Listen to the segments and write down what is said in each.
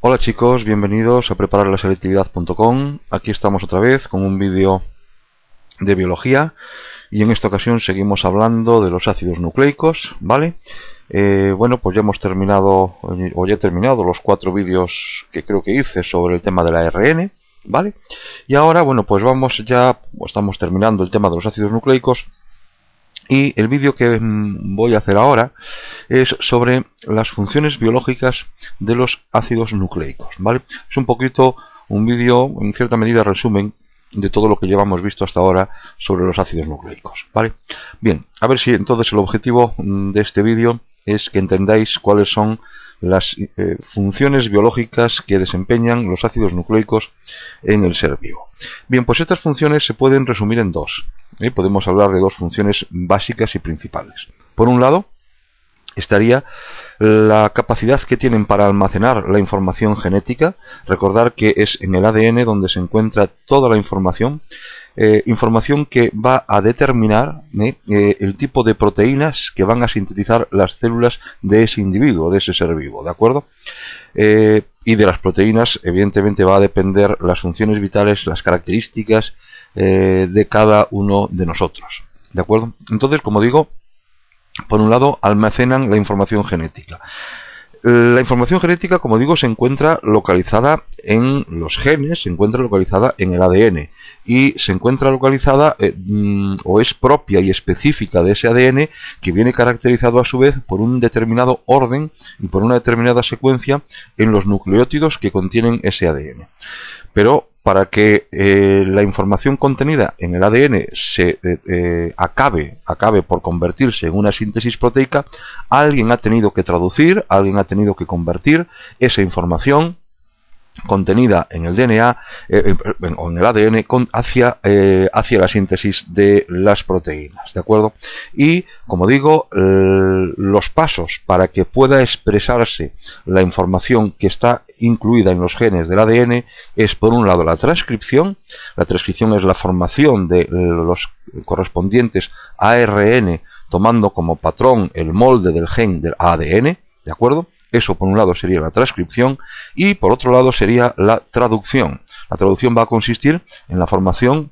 Hola chicos, bienvenidos a prepararlaselectividad.com. Aquí estamos otra vez con un vídeo de biología y en esta ocasión seguimos hablando de los ácidos nucleicos, ¿vale? Bueno, pues ya hemos terminado, o ya he terminado los 4 vídeos que creo que hice sobre el tema del ARN, ¿vale? Y ahora, bueno, pues estamos terminando el tema de los ácidos nucleicos. Y el vídeo que voy a hacer ahora es sobre las funciones biológicas de los ácidos nucleicos, ¿vale? Es un poquito un vídeo, en cierta medida, resumen de todo lo que llevamos visto hasta ahora sobre los ácidos nucleicos, ¿vale? Bien, a ver si entonces el objetivo de este vídeo es que entendáis cuáles son las funciones biológicas que desempeñan los ácidos nucleicos en el ser vivo. Bien, pues estas funciones se pueden resumir en dos. Podemos hablar de dos funciones básicas y principales. Por un lado, estaría la capacidad que tienen para almacenar la información genética. Recordar que es en el ADN donde se encuentra toda la información. Información que va a determinar el tipo de proteínas que van a sintetizar las células de ese individuo, de ese ser vivo, ¿de acuerdo? Y de las proteínas, evidentemente, va a depender las funciones vitales, las características de cada uno de nosotros, ¿de acuerdo? Entonces, como digo, por un lado, almacenan la información genética. La información genética, como digo, se encuentra localizada en los genes, se encuentra localizada en el ADN y se encuentra localizada o es propia y específica de ese ADN, que viene caracterizado a su vez por un determinado orden y por una determinada secuencia en los nucleótidos que contienen ese ADN. Pero para que la información contenida en el ADN acabe por convertirse en una síntesis proteica, alguien ha tenido que traducir, alguien ha tenido que convertir esa información contenida en el DNA o en el ADN hacia la síntesis de las proteínas, ¿de acuerdo? Y, como digo, los pasos para que pueda expresarse la información que está incluida en los genes del ADN es, por un lado, la transcripción. La transcripción es la formación de los correspondientes ARN tomando como patrón el molde del gen del ADN, ¿de acuerdo? Eso, por un lado, sería la transcripción y, por otro lado, sería la traducción. La traducción va a consistir en la formación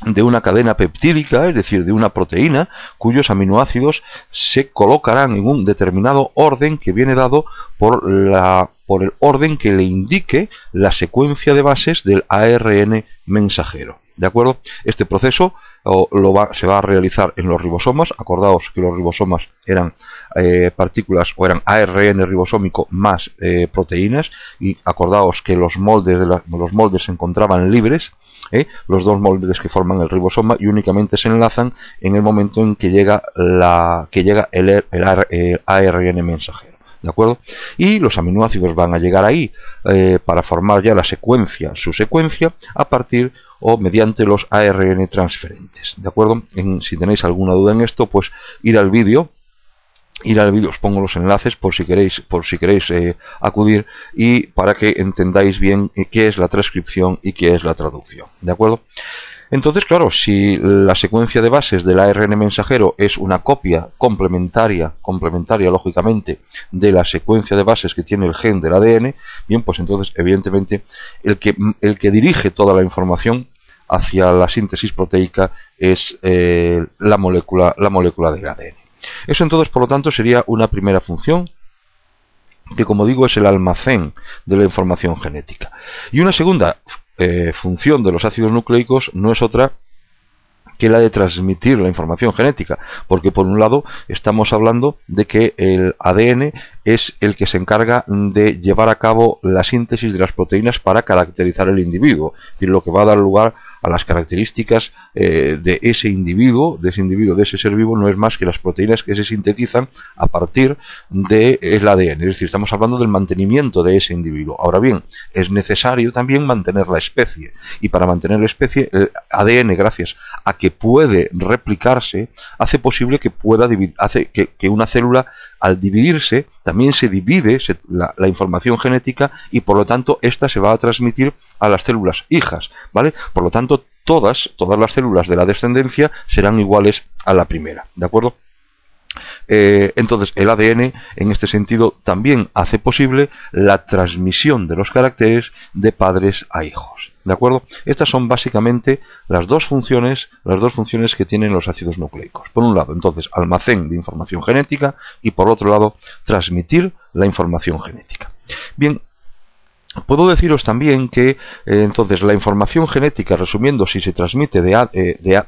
de una cadena peptídica, es decir, de una proteína, cuyos aminoácidos se colocarán en un determinado orden que viene dado por el orden que le indique la secuencia de bases del ARN mensajero. ¿De acuerdo? Este proceso se va a realizar en los ribosomas. Acordaos que los ribosomas eran partículas o eran ARN ribosómico más proteínas, y acordaos que los moldes se encontraban libres, los dos moldes que forman el ribosoma, y únicamente se enlazan en el momento en que llega el ARN mensajero. ¿De acuerdo? Y los aminoácidos van a llegar ahí para formar ya su secuencia a partir o mediante los ARN transferentes. ¿De acuerdo? Si tenéis alguna duda en esto, pues ir al vídeo, os pongo los enlaces por si queréis acudir, y para que entendáis bien qué es la transcripción y qué es la traducción. ¿De acuerdo? Entonces, claro, si la secuencia de bases del ARN mensajero es una copia complementaria lógicamente de la secuencia de bases que tiene el gen del ADN, bien, pues entonces evidentemente el que dirige toda la información hacia la síntesis proteica es la molécula del ADN. Eso entonces, por lo tanto, sería una primera función, que, como digo, es el almacén de la información genética. Y una segunda función de los ácidos nucleicos no es otra que la de transmitir la información genética, porque por un lado estamos hablando de que el ADN es el que se encarga de llevar a cabo la síntesis de las proteínas para caracterizar el individuo, es decir, lo que va a dar lugar a las características de ese individuo, de ese ser vivo, no es más que las proteínas que se sintetizan a partir del ADN, es decir, estamos hablando del mantenimiento de ese individuo. Ahora bien, es necesario también mantener la especie, y para mantener la especie, el ADN, gracias a que puede replicarse, hace posible que que una célula, al dividirse, también se divide la información genética, y por lo tanto esta se va a transmitir a las células hijas, ¿vale? Por lo tanto, todas las células de la descendencia serán iguales a la primera, ¿de acuerdo? Entonces el ADN en este sentido también hace posible la transmisión de los caracteres de padres a hijos. ¿De acuerdo? Estas son básicamente las dos funciones que tienen los ácidos nucleicos. Por un lado, entonces, almacén de información genética y por otro lado, transmitir la información genética. Bien, puedo deciros también que entonces la información genética, resumiendo, si se transmite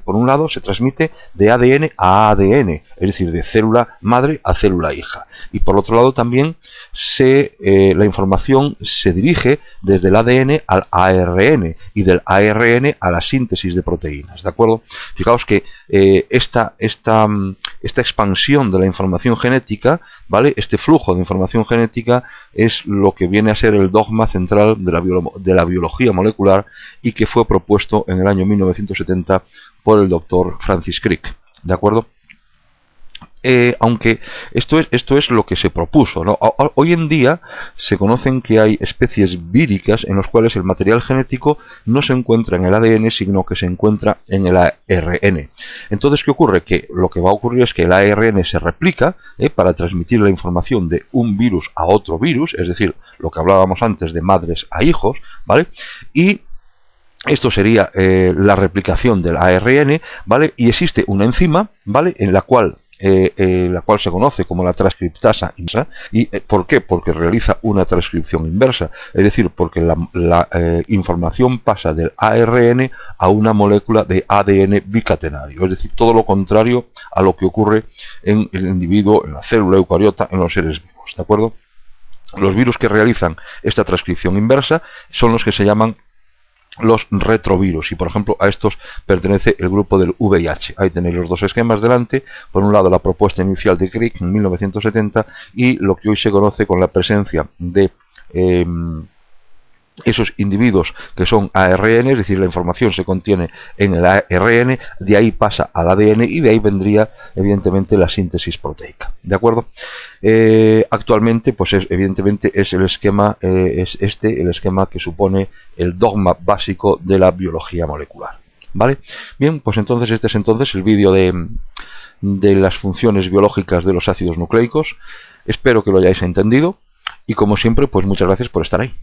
por un lado, se transmite de ADN a ADN, es decir, de célula madre a célula hija. Y por otro lado también la información se dirige desde el ADN al ARN y del ARN a la síntesis de proteínas, ¿de acuerdo? Fijaos que esta expansión de la información genética, ¿vale? Este flujo de información genética es lo que viene a ser el dogma central de la biología molecular y que fue propuesto en el año 1970 por el doctor Francis Crick, ¿de acuerdo? Aunque esto es lo que se propuso, ¿no? Hoy en día se conocen que hay especies víricas en las cuales el material genético no se encuentra en el ADN, sino que se encuentra en el ARN. Entonces, ¿qué ocurre? Que lo que va a ocurrir es que el ARN se replica para transmitir la información de un virus a otro virus, es decir, lo que hablábamos antes de madres a hijos, ¿vale? Y esto sería la replicación del ARN, ¿vale? Y existe una enzima, ¿vale? En la cual se conoce como la transcriptasa inversa. ¿Y por qué? Porque realiza una transcripción inversa, es decir, porque la información pasa del ARN a una molécula de ADN bicatenario, es decir, todo lo contrario a lo que ocurre en el individuo, en la célula eucariota, en los seres vivos, ¿de acuerdo? Los virus que realizan esta transcripción inversa son los que se llaman los retrovirus, y por ejemplo a estos pertenece el grupo del VIH. Ahí tenéis los dos esquemas delante, por un lado la propuesta inicial de Crick en 1970 y lo que hoy se conoce con la presencia de esos individuos que son ARN, es decir, la información se contiene en el ARN, de ahí pasa al ADN y de ahí vendría evidentemente la síntesis proteica, ¿de acuerdo? Actualmente, pues evidentemente es el esquema, el esquema que supone el dogma básico de la biología molecular, ¿vale? Bien, pues entonces este es el vídeo de las funciones biológicas de los ácidos nucleicos. Espero que lo hayáis entendido y como siempre, pues muchas gracias por estar ahí.